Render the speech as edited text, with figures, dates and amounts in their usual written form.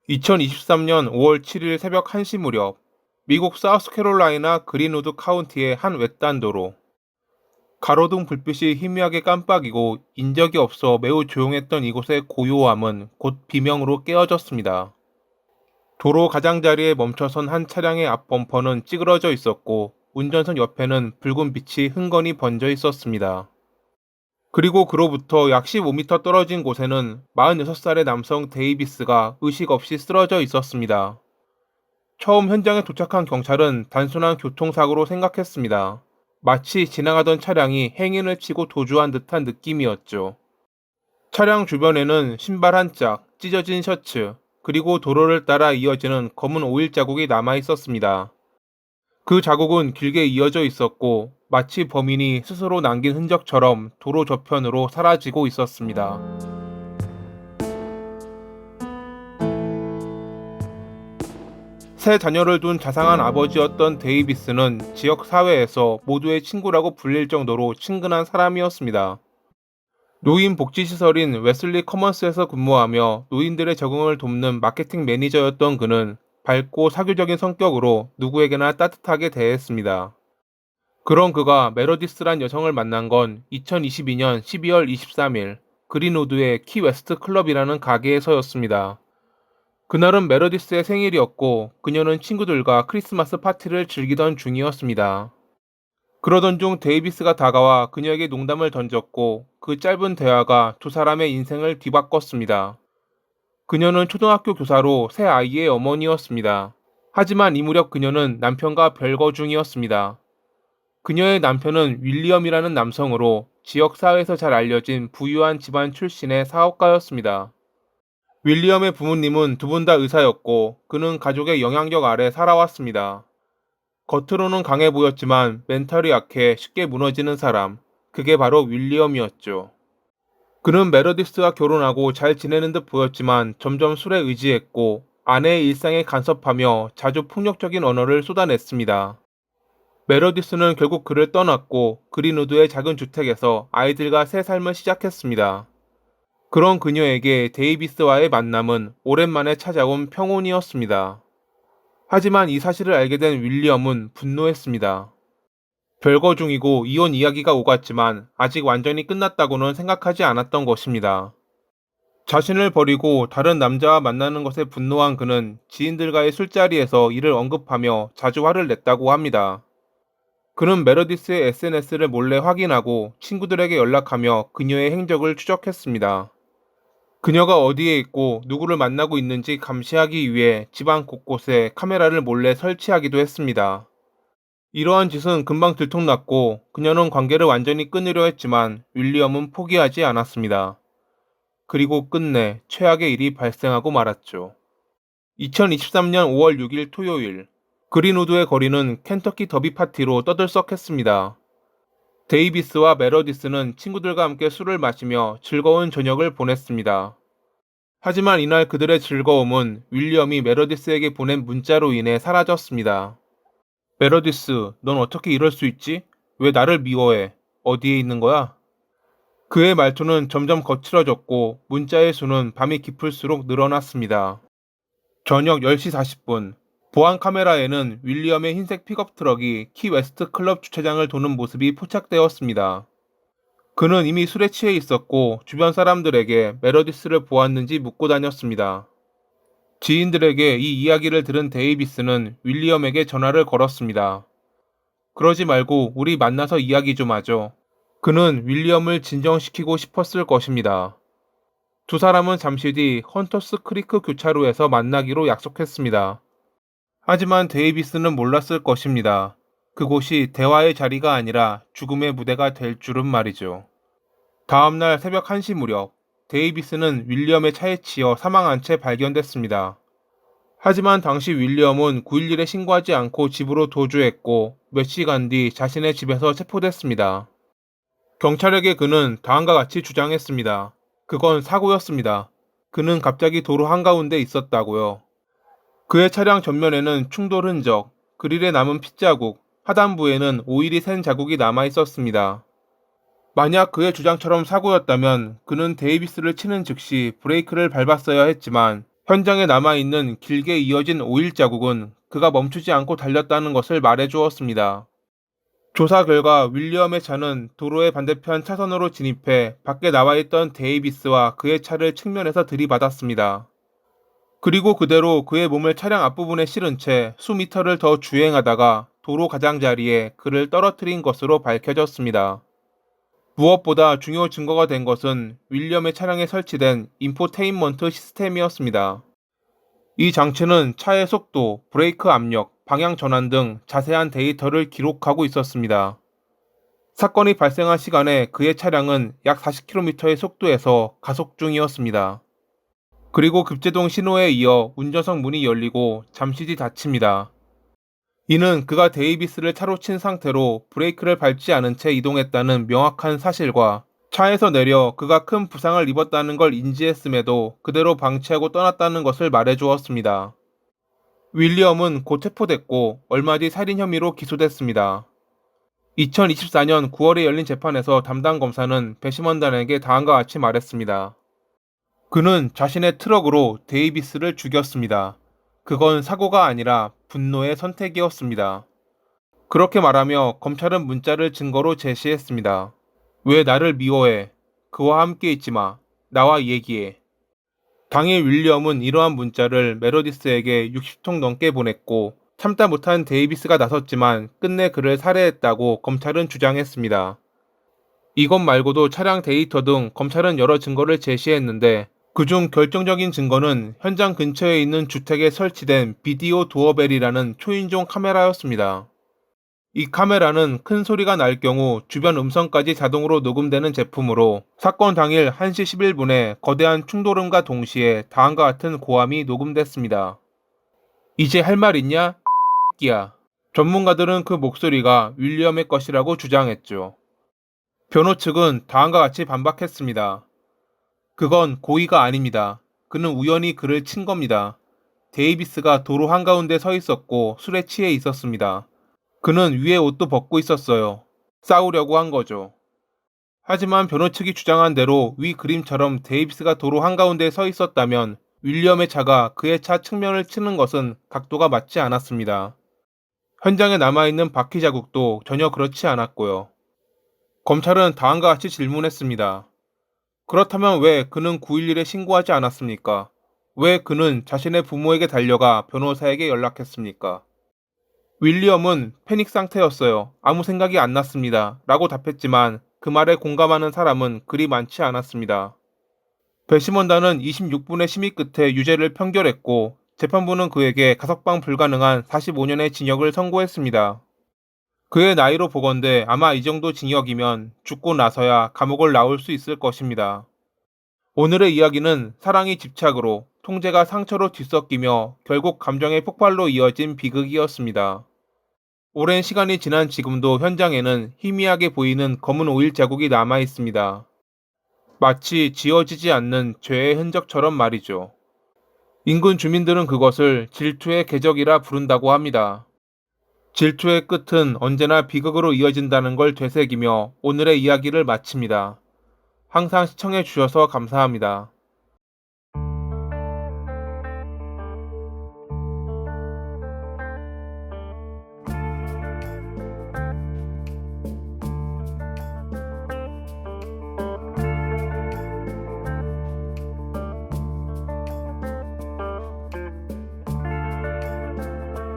2023년 5월 7일 새벽 1시 무렵, 미국 사우스캐롤라이나 그린우드 카운티의 한 외딴 도로. 가로등 불빛이 희미하게 깜빡이고 인적이 없어 매우 조용했던 이곳의 고요함은 곧 비명으로 깨어졌습니다. 도로 가장자리에 멈춰선 한 차량의 앞 범퍼는 찌그러져 있었고 운전석 옆에는 붉은 빛이 흥건히 번져 있었습니다. 그리고 그로부터 약 15m 떨어진 곳에는 46살의 남성 데이비스가 의식 없이 쓰러져 있었습니다. 처음 현장에 도착한 경찰은 단순한 교통사고로 생각했습니다. 마치 지나가던 차량이 행인을 치고 도주한 듯한 느낌이었죠. 차량 주변에는 신발 한 짝, 찢어진 셔츠, 그리고 도로를 따라 이어지는 검은 오일 자국이 남아 있었습니다. 그 자국은 길게 이어져 있었고 마치 범인이 스스로 남긴 흔적처럼 도로 저편으로 사라지고 있었습니다. 세 자녀를 둔 자상한 아버지였던 데이비스는 지역 사회에서 모두의 친구라고 불릴 정도로 친근한 사람이었습니다. 노인 복지시설인 웨슬리 커먼스에서 근무하며 노인들의 적응을 돕는 마케팅 매니저였던 그는 밝고 사교적인 성격으로 누구에게나 따뜻하게 대했습니다. 그런 그가 메러디스란 여성을 만난 건 2022년 12월 23일 그린우드의 키웨스트 클럽이라는 가게에서였습니다. 그날은 메러디스의 생일이었고 그녀는 친구들과 크리스마스 파티를 즐기던 중이었습니다. 그러던 중 데이비스가 다가와 그녀에게 농담을 던졌고 그 짧은 대화가 두 사람의 인생을 뒤바꿨습니다. 그녀는 초등학교 교사로 새 아이의 어머니였습니다. 하지만 이 무렵 그녀는 남편과 별거 중이었습니다. 그녀의 남편은 윌리엄이라는 남성으로 지역사회에서 잘 알려진 부유한 집안 출신의 사업가였습니다. 윌리엄의 부모님은 두 분 다 의사였고 그는 가족의 영향력 아래 살아왔습니다. 겉으로는 강해 보였지만 멘탈이 약해 쉽게 무너지는 사람, 그게 바로 윌리엄이었죠. 그는 메러디스와 결혼하고 잘 지내는 듯 보였지만 점점 술에 의지했고 아내의 일상에 간섭하며 자주 폭력적인 언어를 쏟아냈습니다. 메러디스는 결국 그를 떠났고 그린우드의 작은 주택에서 아이들과 새 삶을 시작했습니다. 그런 그녀에게 데이비스와의 만남은 오랜만에 찾아온 평온이었습니다. 하지만 이 사실을 알게 된 윌리엄은 분노했습니다. 별거 중이고 이혼 이야기가 오갔지만 아직 완전히 끝났다고는 생각하지 않았던 것입니다. 자신을 버리고 다른 남자와 만나는 것에 분노한 그는 지인들과의 술자리에서 이를 언급하며 자주 화를 냈다고 합니다. 그는 메러디스의 SNS를 몰래 확인하고 친구들에게 연락하며 그녀의 행적을 추적했습니다. 그녀가 어디에 있고 누구를 만나고 있는지 감시하기 위해 집안 곳곳에 카메라를 몰래 설치하기도 했습니다. 이러한 짓은 금방 들통났고 그녀는 관계를 완전히 끊으려 했지만 윌리엄은 포기하지 않았습니다. 그리고 끝내 최악의 일이 발생하고 말았죠. 2023년 5월 6일 토요일, 그린우드의 거리는 켄터키 더비 파티로 떠들썩했습니다. 데이비스와 메러디스는 친구들과 함께 술을 마시며 즐거운 저녁을 보냈습니다. 하지만 이날 그들의 즐거움은 윌리엄이 메러디스에게 보낸 문자로 인해 사라졌습니다. 메러디스, 넌 어떻게 이럴 수 있지? 왜 나를 미워해? 어디에 있는 거야? 그의 말투는 점점 거칠어졌고 문자의 수는 밤이 깊을수록 늘어났습니다. 저녁 10시 40분, 보안 카메라에는 윌리엄의 흰색 픽업 트럭이 키웨스트 클럽 주차장을 도는 모습이 포착되었습니다. 그는 이미 술에 취해 있었고 주변 사람들에게 메러디스를 보았는지 묻고 다녔습니다. 지인들에게 이 이야기를 들은 데이비스는 윌리엄에게 전화를 걸었습니다. 그러지 말고 우리 만나서 이야기 좀 하죠. 그는 윌리엄을 진정시키고 싶었을 것입니다. 두 사람은 잠시 뒤 헌터스 크리크 교차로에서 만나기로 약속했습니다. 하지만 데이비스는 몰랐을 것입니다. 그곳이 대화의 자리가 아니라 죽음의 무대가 될 줄은 말이죠. 다음날 새벽 1시 무렵, 데이비스는 윌리엄의 차에 치여 사망한 채 발견됐습니다. 하지만 당시 윌리엄은 911에 신고하지 않고 집으로 도주했고 몇 시간 뒤 자신의 집에서 체포됐습니다. 경찰에게 그는 다음과 같이 주장했습니다. 그건 사고였습니다. 그는 갑자기 도로 한가운데 있었다고요. 그의 차량 전면에는 충돌 흔적, 그릴에 남은 핏자국, 하단부에는 오일이 샌 자국이 남아 있었습니다. 만약 그의 주장처럼 사고였다면 그는 데이비스를 치는 즉시 브레이크를 밟았어야 했지만 현장에 남아있는 길게 이어진 오일 자국은 그가 멈추지 않고 달렸다는 것을 말해주었습니다. 조사 결과 윌리엄의 차는 도로의 반대편 차선으로 진입해 밖에 나와 있던 데이비스와 그의 차를 측면에서 들이받았습니다. 그리고 그대로 그의 몸을 차량 앞부분에 실은 채 수미터를 더 주행하다가 도로 가장자리에 그를 떨어뜨린 것으로 밝혀졌습니다. 무엇보다 중요 증거가 된 것은 윌리엄의 차량에 설치된 인포테인먼트 시스템이었습니다. 이 장치는 차의 속도, 브레이크 압력, 방향 전환 등 자세한 데이터를 기록하고 있었습니다. 사건이 발생한 시간에 그의 차량은 약 40km의 속도에서 가속 중이었습니다. 그리고 급제동 신호에 이어 운전석 문이 열리고 잠시 뒤 닫힙니다. 이는 그가 데이비스를 차로 친 상태로 브레이크를 밟지 않은 채 이동했다는 명확한 사실과 차에서 내려 그가 큰 부상을 입었다는 걸 인지했음에도 그대로 방치하고 떠났다는 것을 말해주었습니다. 윌리엄은 곧 체포됐고 얼마 뒤 살인 혐의로 기소됐습니다. 2024년 9월에 열린 재판에서 담당 검사는 배심원단에게 다음과 같이 말했습니다. 그는 자신의 트럭으로 데이비스를 죽였습니다. 그건 사고가 아니라 분노의 선택이었습니다. 그렇게 말하며 검찰은 문자를 증거로 제시했습니다. 왜 나를 미워해? 그와 함께 있지 마. 나와 얘기해. 당일 윌리엄은 이러한 문자를 메로디스에게 60통 넘게 보냈고 참다 못한 데이비스가 나섰지만 끝내 그를 살해했다고 검찰은 주장했습니다. 이것 말고도 차량 데이터 등 검찰은 여러 증거를 제시했는데 그중 결정적인 증거는 현장 근처에 있는 주택에 설치된 비디오 도어벨이라는 초인종 카메라였습니다. 이 카메라는 큰 소리가 날 경우 주변 음성까지 자동으로 녹음되는 제품으로 사건 당일 1시 11분에 거대한 충돌음과 동시에 다음과 같은 고함이 녹음됐습니다. 이제 할 말 있냐? 끼야. 전문가들은 그 목소리가 윌리엄의 것이라고 주장했죠. 변호 측은 다음과 같이 반박했습니다. 그건 고의가 아닙니다. 그는 우연히 그를 친 겁니다. 데이비스가 도로 한가운데 서 있었고 술에 취해 있었습니다. 그는 위에 옷도 벗고 있었어요. 싸우려고 한 거죠. 하지만 변호 측이 주장한 대로 위 그림처럼 데이비스가 도로 한가운데 서 있었다면 윌리엄의 차가 그의 차 측면을 치는 것은 각도가 맞지 않았습니다. 현장에 남아있는 바퀴 자국도 전혀 그렇지 않았고요. 검찰은 다음과 같이 질문했습니다. 그렇다면 왜 그는 911에 신고하지 않았습니까? 왜 그는 자신의 부모에게 달려가 변호사에게 연락했습니까? 윌리엄은 패닉 상태였어요. 아무 생각이 안 났습니다. 라고 답했지만 그 말에 공감하는 사람은 그리 많지 않았습니다. 배심원단은 26분의 심의 끝에 유죄를 판결했고 재판부는 그에게 가석방 불가능한 45년의 징역을 선고했습니다. 그의 나이로 보건대 아마 이 정도 징역이면 죽고 나서야 감옥을 나올 수 있을 것입니다. 오늘의 이야기는 사랑이 집착으로, 통제가 상처로 뒤섞이며 결국 감정의 폭발로 이어진 비극이었습니다. 오랜 시간이 지난 지금도 현장에는 희미하게 보이는 검은 오일 자국이 남아 있습니다. 마치 지워지지 않는 죄의 흔적처럼 말이죠. 인근 주민들은 그것을 질투의 궤적이라 부른다고 합니다. 질투의 끝은 언제나 비극으로 이어진다는 걸 되새기며 오늘의 이야기를 마칩니다. 항상 시청해 주셔서 감사합니다.